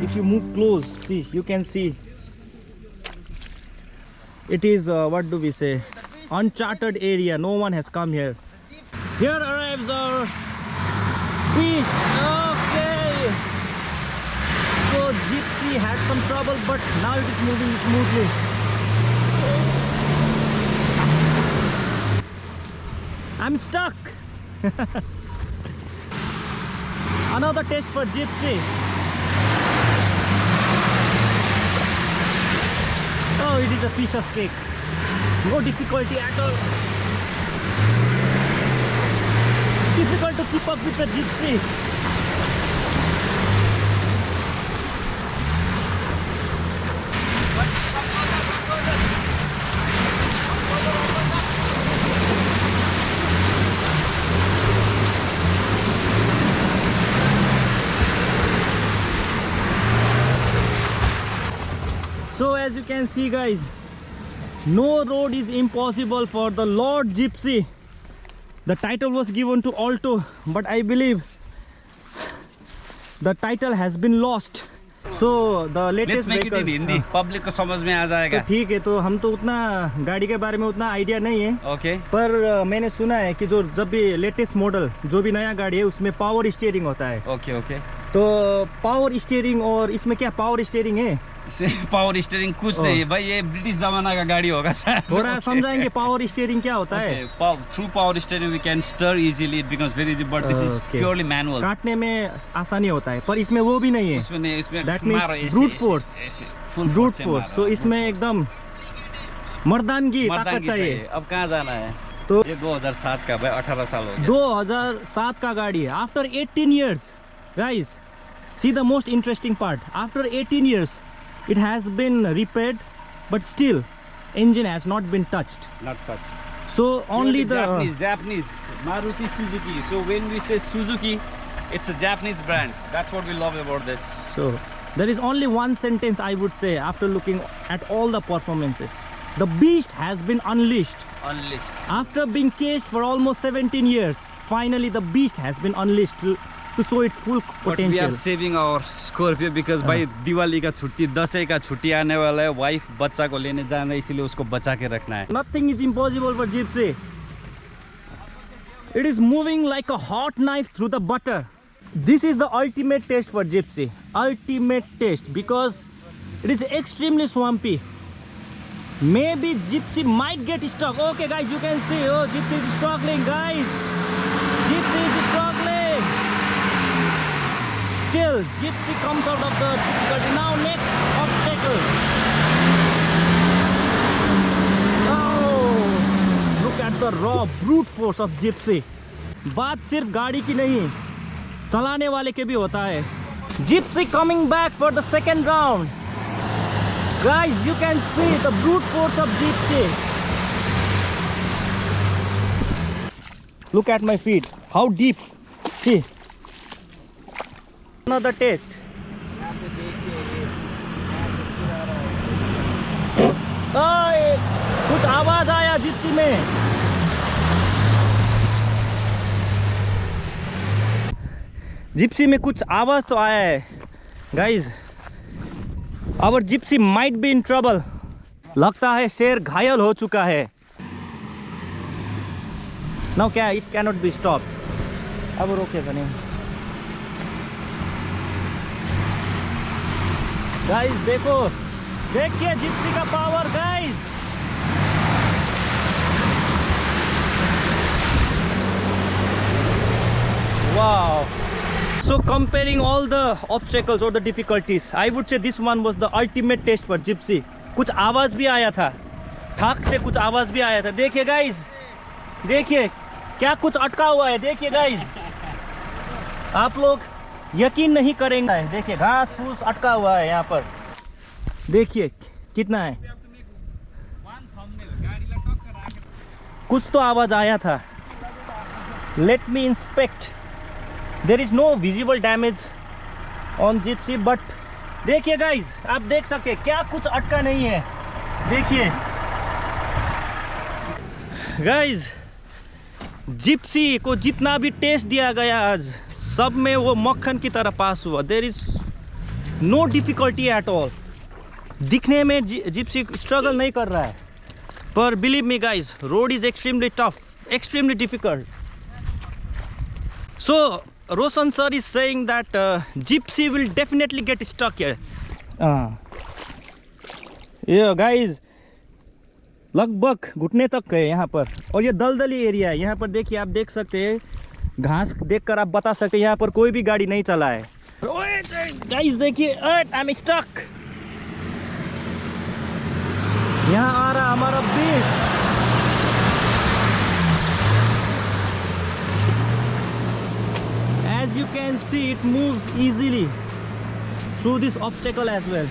if you move close, see, you can see it is what do we say, uncharted area. No one has come here. Here arrives our beach. Okay, so Gypsy had some trouble, but now it is moving smoothly. I'm stuck. Another test for Gypsy. Oh, it is a piece of cake. No difficulty at all. Difficult to keep up with the Gypsy. So as you can see guys, no road is impossible for the Lord Gypsy. The title was given to Alto, but I believe the title has been lost. So the latest Let's make it in Hindi. Public को समझ में आ जाएगा. तो ठीक है, तो हम तो उतना गाड़ी के बारे में उतना आइडिया नहीं है. Okay. पर मैंने सुना है कि जो जब भी लेटेस्ट मॉडल जो भी नया गाड़ी है उसमें पावर स्टीयरिंग होता है. Okay, okay. तो पावर स्टीयरिंग, और इसमें क्या पावर स्टीयरिंग है? पावर स्टीयरिंग कुछ नहीं है भाई, ये ब्रिटिश जमाना का गाड़ी होगा शायद. थोड़ा समझाएंगे पावर स्टीयरिंग क्या होता है? Through power steering we can steer easily, it becomes very easy, but this is purely manual. काटने में आसानी होता है, पर इसमें वो भी नहीं है. इसमें नहीं, इसमें that means brute force. Brute force. तो इसमें एकदम मर्दानगी, ताकत चाहिए. अब कहाँ जाना है? तो ये 2007 का भाई, 18 साल हो गया. 2007 का गाड़ी है. After 18 years guys, see the most interesting part. After 18 years it has been repaired, but still engine has not been touched. Not touched. So only the Japanese Maruti Suzuki. So when we say Suzuki, it's a Japanese brand. That's what we love about this. So there is only one sentence I would say after looking at all the performances. The beast has been unleashed. Unleashed. After being caged for almost 17 years, finally the beast has been unleashed to show its full potential. But we are saving our Scorpio because भाई दिवाली का छुट्टी, दशहरा का छुट्टी आने वाला है. Wife बच्चा को लेने जाना है, इसीलिए उसको बचा के रखना है. Nothing is impossible for Gypsy. It is moving like a hot knife through the butter. This is the ultimate test for Gypsy. Ultimate test because it is extremely swampy. Maybe Gypsy might get stuck. Okay guys, you can see, oh, Gypsy is struggling guys. Gypsy is struggling. Still, Gypsy comes out of the difficulty. Now next obstacle. Oh, look at the raw brute force of Gypsy. बात सिर्फ गाड़ी की नहीं, चलाने वाले के भी होता है. Gypsy coming back for the second round. Guys, you can see the brute force of Gypsy. Look at my feet. How deep. See. Another test. कुछ आवाज आया जिप्सी में. जिप्सी में कुछ आवाज तो आया है guys. Our Gypsy might be in trouble. लगता है शेर घायल हो चुका है. नाउ क्या, इट कैनॉट बी स्टॉप. अब रोकेगा नहीं. गाइस देखो, देखिए जिप्सी का power guys. Wow. So comparing all the obstacles or the difficulties, I would say this one was the ultimate test for Gypsy. कुछ आवाज भी आया था, ठाक से कुछ आवाज भी आया था. देखिए गाइस, देखिए क्या कुछ अटका हुआ है. देखिए गाइस, आप लोग यकीन नहीं करेंगे. देखिए घास फूस अटका हुआ है यहाँ पर. देखिए कितना है. कुछ तो आवाज आया था. Let me inspect. There is no visible damage on Gypsy, but देखिए गाइस, आप देख सकते हैं क्या कुछ अटका नहीं है. देखिए गाइस, जिप्सी को जितना भी टेस्ट दिया गया आज, सब में वो मक्खन की तरह पास हुआ. There is no difficulty at all. दिखने में जिप्सी स्ट्रगल नहीं कर रहा है, पर believe me guys, road is extremely tough, extremely difficult. So Roshan sir is saying that gypsy will definitely get stuck here. Yeah guys, लगभग घुटने तक है यहाँ पर, और ये दलदली एरिया है. यहाँ पर देखिए, आप देख सकते हैं, घास देखकर आप बता सकते हैं यहाँ पर कोई भी गाड़ी नहीं चला है. गाइस देखिए, आई एम स्टक. यहाँ आ रहा हमारा बीच. As you can see, it moves easily through this obstacle as well.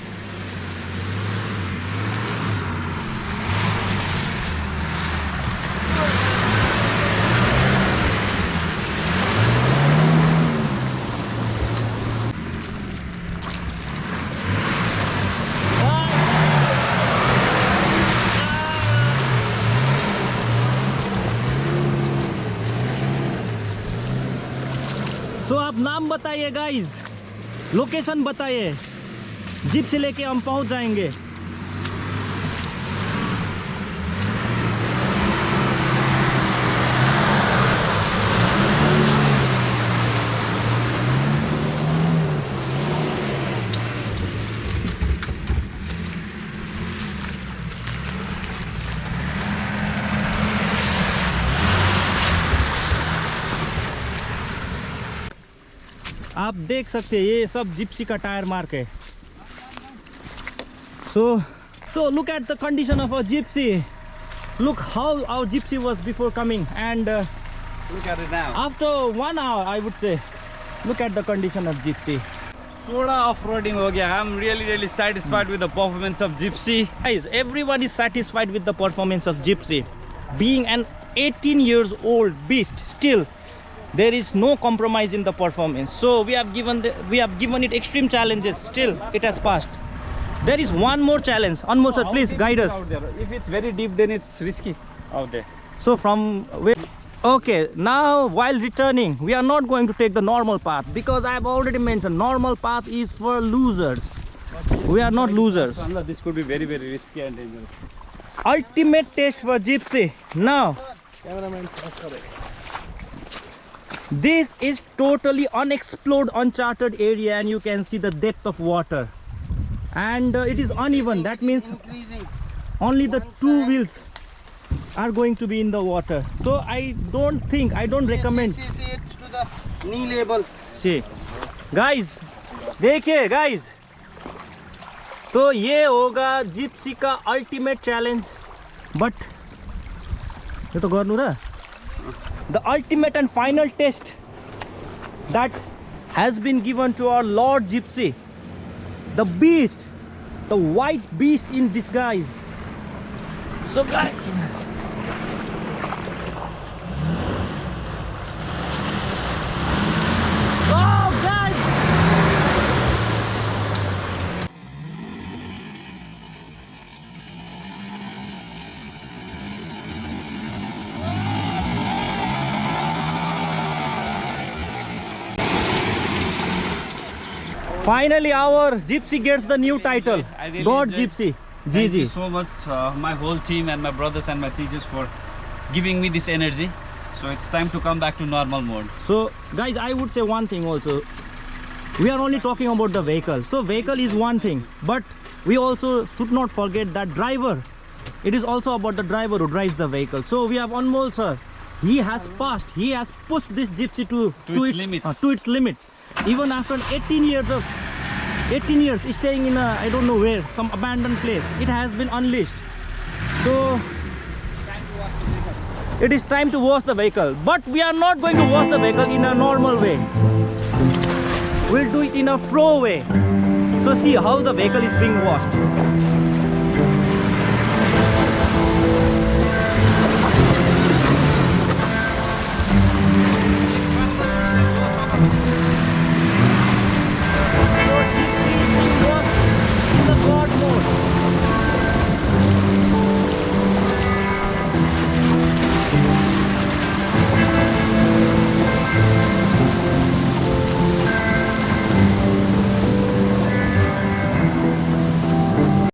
सो आप नाम बताइए गाइस, लोकेशन बताइए, जीप से लेके हम पहुंच जाएंगे. आप देख सकते हैं, ये सब जिप्सी का टायर मार्क है. So look at the condition of our gypsy. Look how our gypsy was before coming, and Look at it now. after 1 hour, I would say, look at the condition of gypsy. Soda off-roading हो गया. I'm really satisfied with the performance of Gypsy. Guys, everyone is satisfied with the performance of gypsy. Being an 18 years old beast, still there is no compromise in the performance. So we have given it extreme challenges. Still it has passed. There is one more challenge. Anmol sir, please guide us. Out there. If it's very deep, then it's risky out there. So from where? Okay, now while returning, we are not going to take the normal path, because I have already mentioned normal path is for losers. We are not losers. This could be very risky and dangerous. Ultimate test for gypsy. Now this is totally unexplored, uncharted area, and you can see the depth of water, and it is uneven. That means only the two wheels are going to be in the water. So I don't recommend. See it's to the knee level. See guys, देखिए guys, तो ये होगा Gypsy का ultimate challenge. But ये तो गर्नु र, the ultimate and final test that has been given to our Lord Gypsy, the beast, the white beast in disguise. So guys, oh guys, finally our Gypsy gets the new title, I really God enjoyed- Gypsy. Thank you GG. so much, my whole team and my brothers and my teachers, for giving me this energy. So it's time to come back to normal mode. So guys, I would say one thing also. We are only talking about the vehicle. So vehicle is one thing, but we also should not forget that driver. It is also about the driver who drives the vehicle. So we have Anmol sir. He has passed. He has pushed this Gypsy to its limits. To its limits. Even after 18 years staying in a, I don't know where, some abandoned place, it has been unleashed. So it is time to wash the vehicle, but we are not going to wash the vehicle in a normal way. We'll do it in a pro way. So see how the vehicle is being washed.